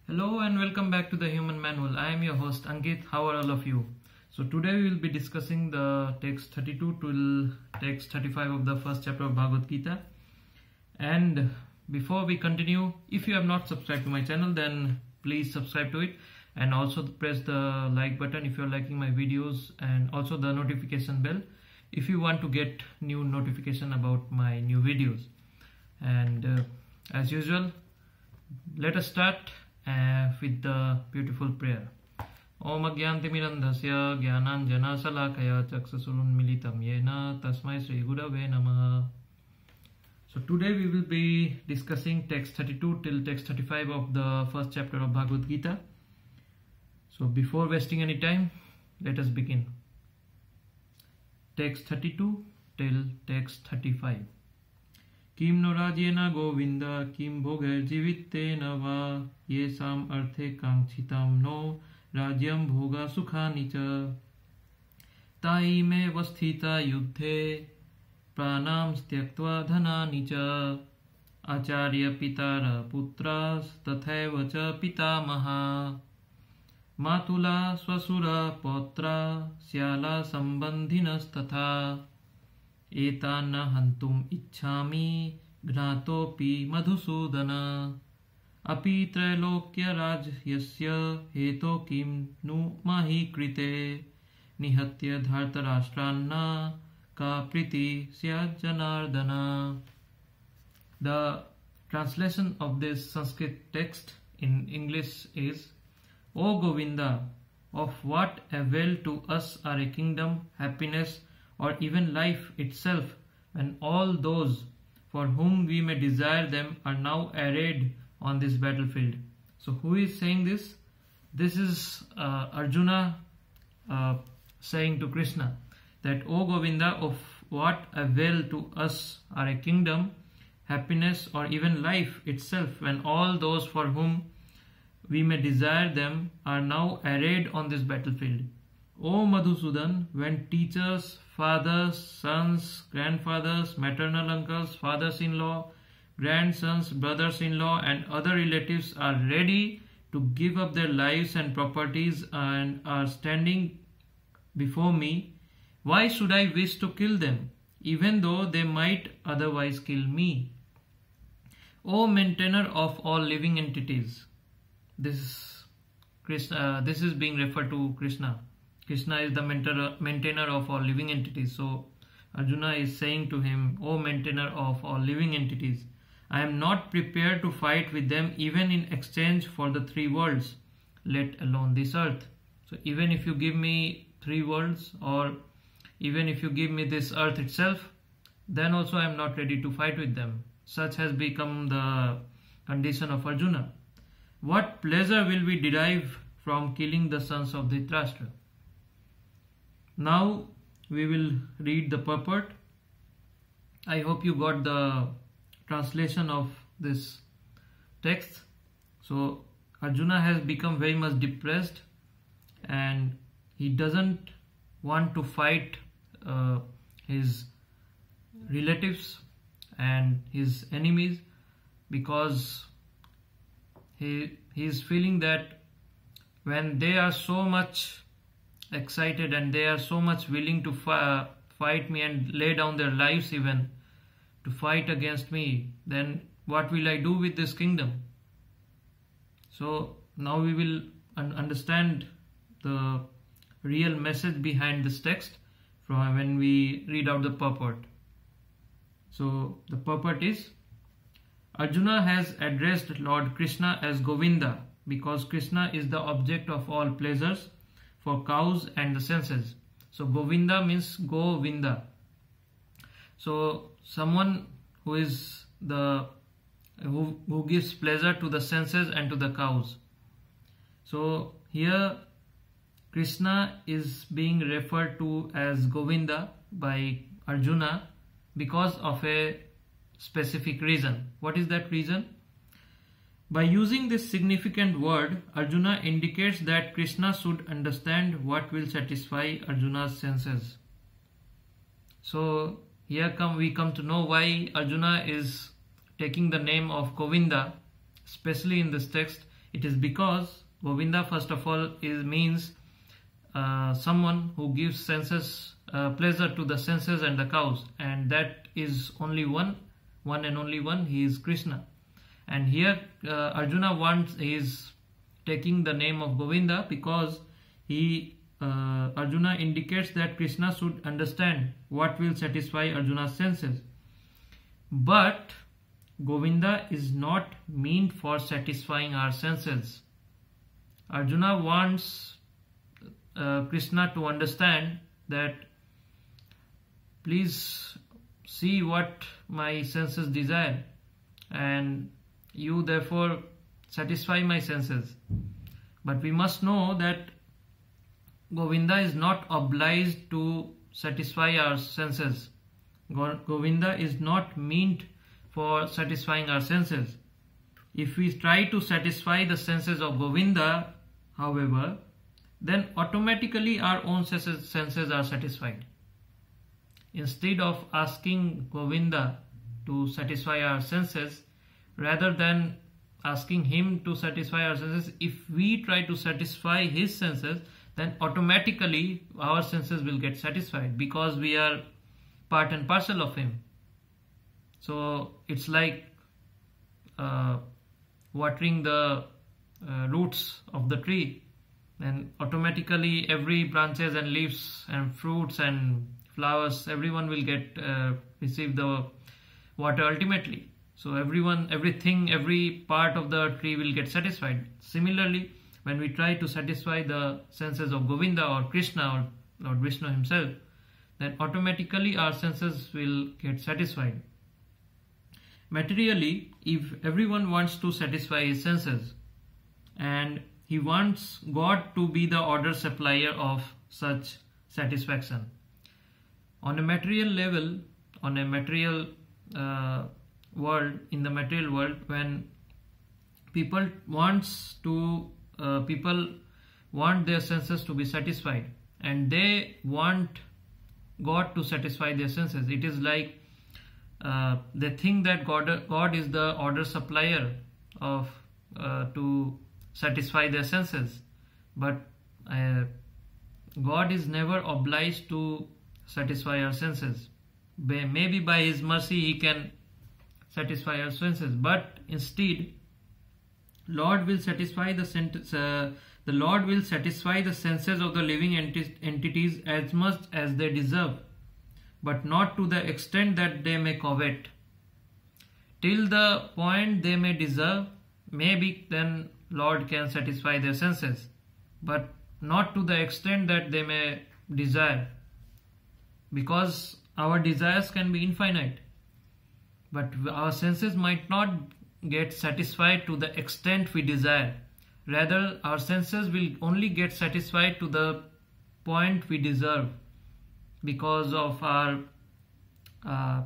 Hello and welcome back to the Human Manual. I am your host Ankit. How are all of you? So today we will be discussing the text 32 till text 35 of the first chapter of Bhagavad Gita. And before we continue, if you have not subscribed to my channel, then please subscribe to it and also press the like button if you are liking my videos, and also the notification bell if you want to get new notification about my new videos. And as usual, let us start with the beautiful prayer. Om Agyantimirandhasya Gyananjana Salakaya Chaksasurunmilitam Yena Tasmai Sri Gurave Namaha. So today we will be discussing text 32 till text 35 of the first chapter of Bhagavad Gita. So before wasting any time, let us begin. Text 32 till text 35. Kim no rajena Govinda kim bhoger jivittena va yesam arthe kankchitam no rajyam bhoga sukhani cha tai me vasthita yuddhe pranam styaktva dhanani cha acharya pitara putras tathaiva cha pitamaha matula swasura potra syala sambandhinas tatha etana hantum ichhami gnatopi madhusudana api trailokya rajyasya heto kim nu mahi krite nihatya dhartarashtrana ka priti syat janardana. The translation of this Sanskrit text in English is: O Govinda, of what avail to us are a kingdom, happiness, or even life itself, when all those for whom we may desire them are now arrayed on this battlefield. So who is saying this? This is Arjuna saying to Krishna that, O Govinda, of what avail to us are a kingdom, happiness, or even life itself, when all those for whom we may desire them are now arrayed on this battlefield. O Madhusudan, when teachers, fathers, sons, grandfathers, maternal uncles, fathers-in-law, grandsons, brothers-in-law, and other relatives are ready to give up their lives and properties and are standing before me, why should I wish to kill them, even though they might otherwise kill me? O maintainer of all living entities. This is being referred to Krishna. Krishna is the maintainer of all living entities. So Arjuna is saying to him, O maintainer of all living entities, I am not prepared to fight with them even in exchange for the three worlds, let alone this earth. So even if you give me three worlds, or even if you give me this earth itself, then also I am not ready to fight with them. Such has become the condition of Arjuna. What pleasure will we derive from killing the sons of Dhritarashtra? Now we will read the purport. I hope you got the translation of this text. So Arjuna has become very much depressed and he doesn't want to fight his relatives and his enemies, because he is feeling that when they are so much excited and they are so much willing to fight me and lay down their lives even to fight against me, then what will I do with this kingdom? So now we will understand the real message behind this text from when we read out the purport. So the purport is: Arjuna has addressed Lord Krishna as Govinda because Krishna is the object of all pleasures for cows and the senses. So Govinda means Govinda. So someone who is who gives pleasure to the senses and to the cows. So here Krishna is being referred to as Govinda by Arjuna because of a specific reason. What is that reason? By using this significant word, Arjuna indicates that Krishna should understand what will satisfy Arjuna's senses. So here we come to know why Arjuna is taking the name of Govinda, especially in this text, It is because Govinda, first of all, means someone who gives senses pleasure to the senses and the cows, and that is only one and only one. He is Krishna. And here Arjuna is taking the name of Govinda because Arjuna indicates that Krishna should understand what will satisfy Arjuna's senses. But Govinda is not meant for satisfying our senses. Arjuna wants Krishna to understand that please see what my senses desire, and you therefore satisfy my senses. But we must know that Govinda is not obliged to satisfy our senses. Govinda is not meant for satisfying our senses. If we try to satisfy the senses of Govinda, however, then automatically our own senses are satisfied. Instead of asking Govinda to satisfy our senses, rather than asking him to satisfy our senses, if we try to satisfy his senses, then automatically our senses will get satisfied because we are part and parcel of him. So it's like watering the roots of the tree, and automatically every branches and leaves and fruits and flowers, everyone will get receive the water ultimately. So everything, every part of the tree will get satisfied. Similarly, when we try to satisfy the senses of Govinda or Krishna or Lord Vishnu himself, then automatically our senses will get satisfied. Materially, if everyone wants to satisfy his senses, and he wants God to be the order supplier of such satisfaction. On a material level, on a material world, in the material world, when people want their senses to be satisfied, and they want God to satisfy their senses. It is like they think that God is the order supplier of to satisfy their senses, but God is never obliged to satisfy our senses. Maybe by His mercy He can satisfy our senses, but instead, Lord will satisfy the Lord will satisfy the senses of the living entities as much as they deserve, but not to the extent that they may covet. Till the point they may deserve, maybe then Lord can satisfy their senses, but not to the extent that they may desire, because our desires can be infinite, but our senses might not get satisfied to the extent we desire. Rather, our senses will only get satisfied to the point we deserve because of our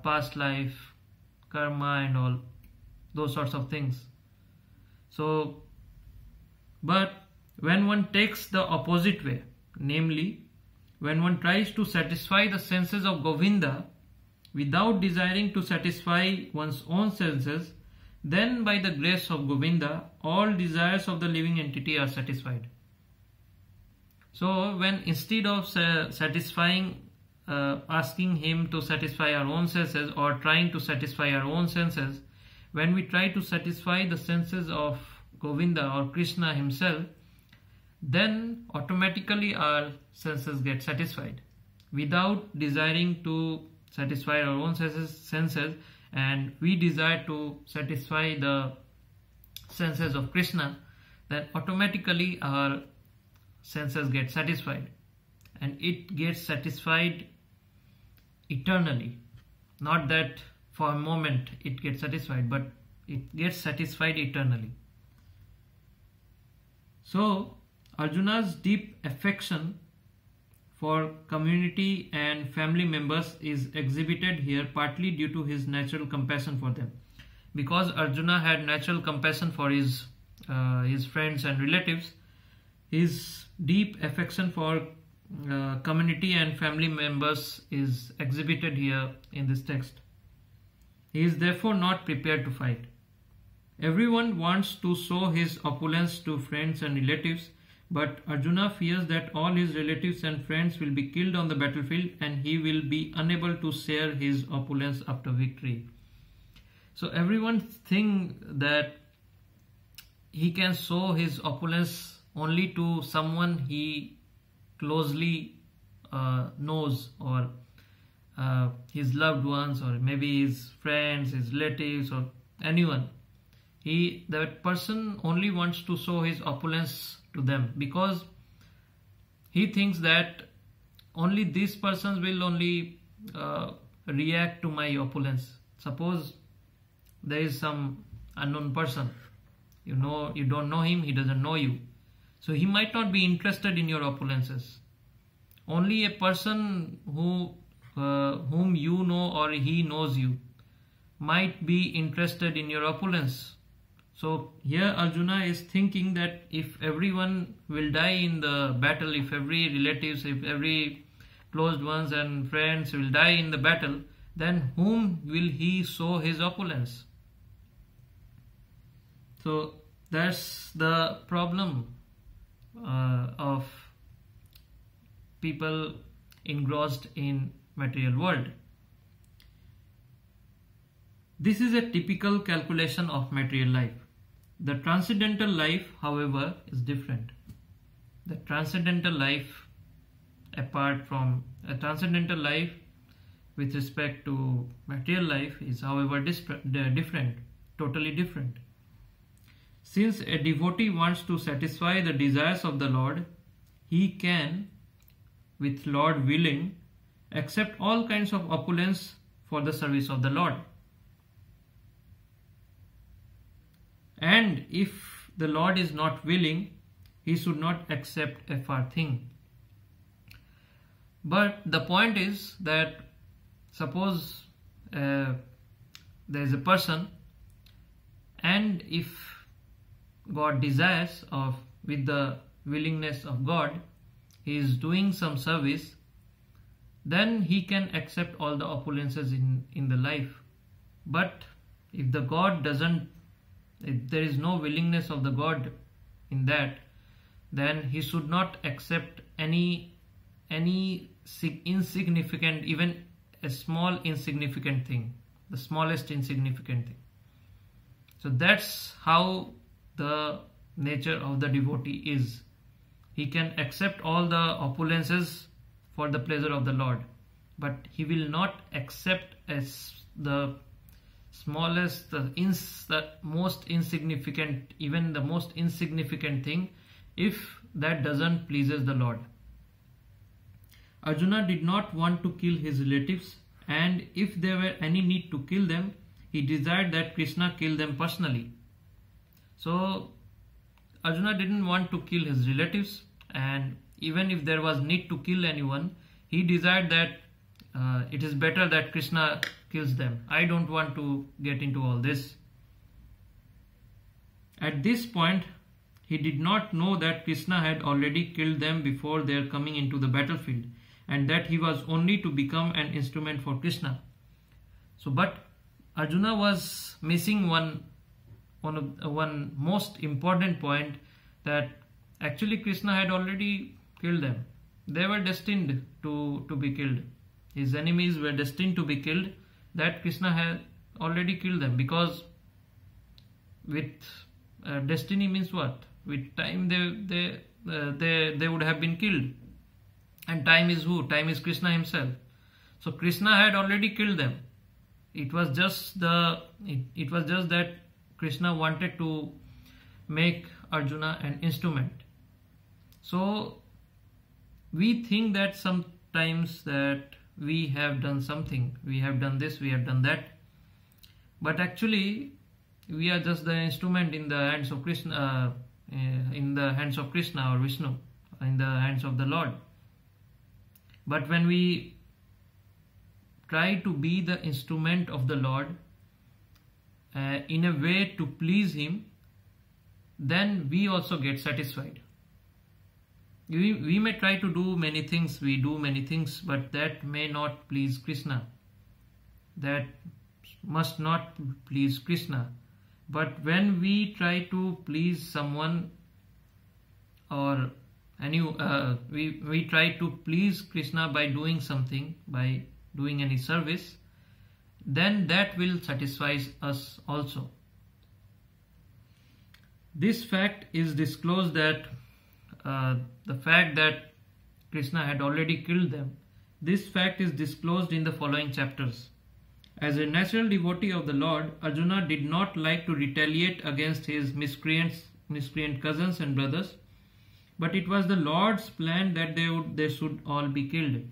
past life, karma and all those sorts of things. So, but when one takes the opposite way, namely, when one tries to satisfy the senses of Govinda without desiring to satisfy one's own senses, then by the grace of Govinda, all desires of the living entity are satisfied. So when instead of asking him to satisfy our own senses or trying to satisfy our own senses, when we try to satisfy the senses of Govinda or Krishna himself, then automatically our senses get satisfied. Without desiring to satisfy our own senses, and we desire to satisfy the senses of Krishna, then automatically our senses get satisfied, and it gets satisfied eternally. Not that for a moment it gets satisfied, but it gets satisfied eternally. So Arjuna's deep affection for community and family members is exhibited here partly due to his natural compassion for them. Because Arjuna had natural compassion for his friends and relatives, his deep affection for community and family members is exhibited here in this text. He is therefore not prepared to fight. Everyone wants to show his opulence to friends and relatives, but Arjuna fears that all his relatives and friends will be killed on the battlefield and he will be unable to share his opulence after victory. So everyone thinks that he can show his opulence only to someone he closely knows, or his loved ones, or maybe his friends, his relatives, or anyone. That person only wants to show his opulence to them because he thinks that only these persons will only react to my opulence. Suppose there is some unknown person, you don't know him, he doesn't know you, so he might not be interested in your opulences. Only a person whom you know or he knows you might be interested in your opulence. So here Arjuna is thinking that if everyone will die in the battle, if every relatives, if every closed ones and friends will die in the battle, then whom will he show his opulence? So that's the problem of people engrossed in material world. This is a typical calculation of material life. The transcendental life, however, is different. The transcendental life, apart from a transcendental life with respect to material life, is however different, totally different. Since a devotee wants to satisfy the desires of the Lord, he can, with Lord willing, accept all kinds of opulence for the service of the Lord. And if the Lord is not willing, he should not accept a far thing. But the point is that suppose there is a person, and if God desires, with the willingness of God, he is doing some service, then he can accept all the opulences in the life. But if the God doesn't, if there is no willingness of the God in that, then he should not accept any insignificant, even a small insignificant thing, the smallest insignificant thing. So that's how the nature of the devotee is. He can accept all the opulences for the pleasure of the Lord, but he will not accept as the smallest, the most insignificant, even the most insignificant thing, if that doesn't pleases the Lord. Arjuna did not want to kill his relatives, and if there were any need to kill them, he desired that Krishna kill them personally. So Arjuna didn't want to kill his relatives, and even if there was need to kill anyone, he desired that it is better that Krishna kills them. I don't want to get into all this. At this point, he did not know that Krishna had already killed them before their coming into the battlefield, and that he was only to become an instrument for Krishna. So, but Arjuna was missing one most important point, that actually Krishna had already killed them. They were destined to be killed. His enemies were destined to be killed. That Krishna had already killed them, because with destiny means what? With time they would have been killed. And time is who? Time is Krishna himself. So Krishna had already killed them. It was just that Krishna wanted to make Arjuna an instrument. So we think that sometimes that we have done something, we have done this, we have done that, but actually we are just the instrument in the hands of Krishna, or Vishnu, in the hands of the Lord. But when we try to be the instrument of the Lord in a way to please him, then we also get satisfied. We may try to do many things, we do many things, but that may not please Krishna. That must not please Krishna. But when we try to please someone, or we try to please Krishna by doing something, by doing any service, then that will satisfy us also. This fact is disclosed, that the fact that Krishna had already killed them, this fact is disclosed in the following chapters. As a natural devotee of the Lord, Arjuna did not like to retaliate against his miscreant cousins and brothers, but it was the Lord's plan that they should all be killed.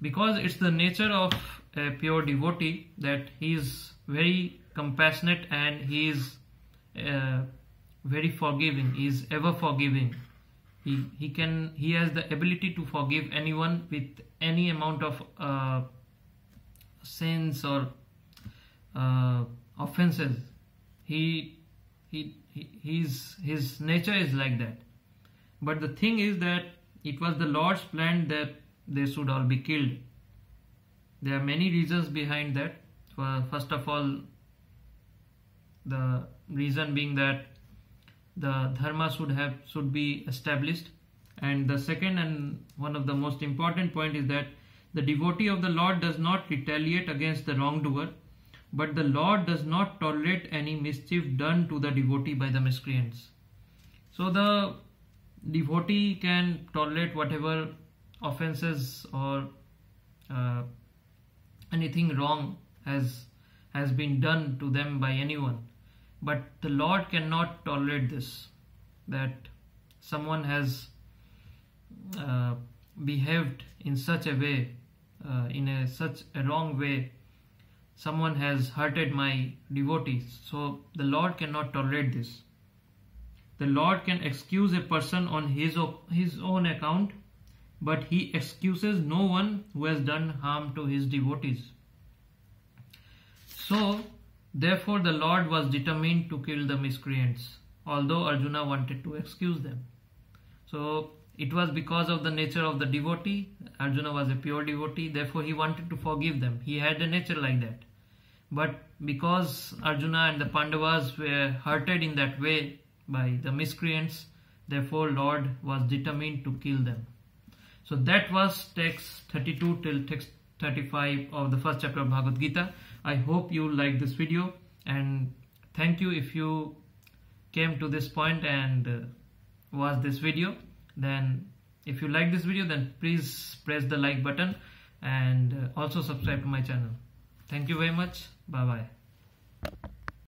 Because it's the nature of a pure devotee that he is very compassionate and he is very forgiving. He is ever forgiving. He has the ability to forgive anyone with any amount of sins or offenses. His nature is like that. But the thing is that it was the Lord's plan that they should all be killed. There are many reasons behind that. First of all, the reason being that the dharma should be established, and the second and one of the most important point is that the devotee of the Lord does not retaliate against the wrongdoer, but the Lord does not tolerate any mischief done to the devotee by the miscreants. So the devotee can tolerate whatever offenses or anything wrong has been done to them by anyone, but the Lord cannot tolerate this, that someone has behaved in such a way, such a wrong way. Someone has hurted my devotees, so the Lord cannot tolerate this. The Lord can excuse a person on his own account, but he excuses no one who has done harm to his devotees. So, therefore the Lord was determined to kill the miscreants, although Arjuna wanted to excuse them. So, it was because of the nature of the devotee. Arjuna was a pure devotee, therefore he wanted to forgive them. He had a nature like that. But because Arjuna and the Pandavas were hurted in that way by the miscreants, therefore Lord was determined to kill them. So that was text 32 till text 35 of the first chapter of Bhagavad Gita. I hope you liked this video, and thank you if you came to this point and watched this video. Then if you like this video, then please press the like button and also subscribe to my channel. Thank you very much. Bye bye.